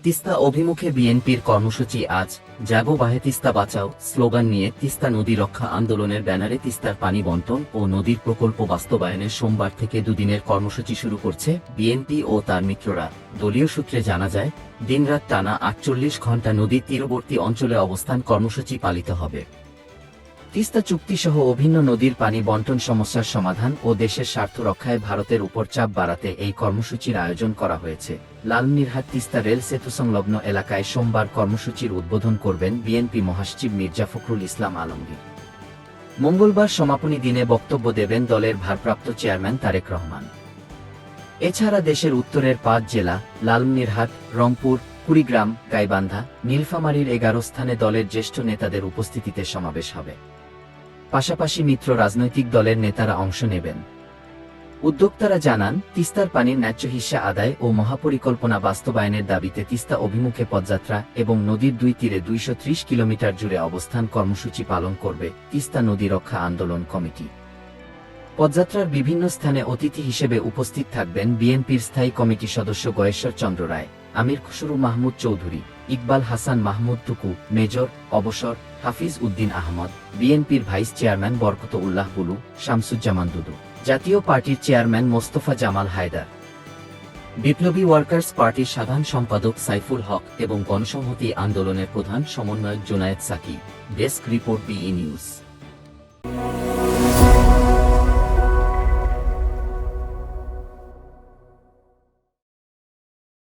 তিস্তা অভিমুখে বিএনপির কর্মসূচি আজ জাগো বাহে তিস্তা বাঁচাও স্লোগান নিয়ে তিস্তা নদী রক্ষা আন্দোলনের ব্যানারে তিস্তার পানি বণ্টন ও নদীর প্রকল্প বাস্তবায়নের সোমবার থেকে দুদিনের কর্মসূচি শুরু করছে বিএনপি ও তার মিত্ররা। দলীয় সূত্রে জানা যায়, দিনরাত টানা ৪৮ ঘণ্টা নদীর তীরবর্তী অঞ্চলে অবস্থান কর্মসূচি পালিত হবে। তিস্তা চুক্তিসহ অভিন্ন নদীর পানি বণ্টন সমস্যার সমাধান ও দেশের স্বার্থ রক্ষায় ভারতের উপর চাপ বাড়াতে এই কর্মসূচির আয়োজন করা হয়েছে। লালমনিরহাট তিস্তা রেল সেতু সংলগ্ন এলাকায় সোমবার কর্মসূচির উদ্বোধন করবেন বিএনপি মহাসচিব মির্জা ফখরুল ইসলাম আলমগীর। মঙ্গলবার সমাপনী দিনে বক্তব্য দেবেন দলের ভারপ্রাপ্ত চেয়ারম্যান তারেক রহমান। এছাড়া দেশের উত্তরের ৫ জেলা লালমনিরহাট, রংপুর, কুড়িগ্রাম, গাইবান্ধা, নীলফামারীর ১১ স্থানে দলের জ্যেষ্ঠ নেতাদের উপস্থিতিতে সমাবেশ হবে। পাশাপাশি মিত্র রাজনৈতিক দলের নেতারা অংশ নেবেন। উদ্যোক্তারা জানান, তিস্তার পানির ন্যায্য হিস্সা আদায় ও মহাপরিকল্পনা বাস্তবায়নের দাবিতে তিস্তা অভিমুখে পদযাত্রা এবং নদীর দুই তীরে ২৩০ কিলোমিটার জুড়ে অবস্থান কর্মসূচি পালন করবে তিস্তা নদী রক্ষা আন্দোলন কমিটি। পদযাত্রার বিভিন্ন স্থানে অতিথি হিসেবে উপস্থিত থাকবেন বিএনপির স্থায়ী কমিটি সদস্য গয়েশ্বর চন্দ্র রায়, আমির খুসরু মাহমুদ চৌধুরী, ইকবাল হাসান মাহমুদ টুকু, মেজর, অবসর, হাফিজ উদ্দিন আহমদ, বিএনপির ভাইস চেয়ারম্যান বরকত উল্লাহ বুলু, শামসুজ্জামান দুদু, জাতীয় পার্টির চেয়ারম্যান মোস্তফা জামাল হায়দার, বিপ্লবী ওয়ার্কার্স পার্টির সাধারণ সম্পাদক সাইফুল হক এবং গণসংহতি আন্দোলনের প্রধান সমন্বয়ক জুনায়েদ সাকি। ডেস্ক রিপোর্ট, বিই নিউজ।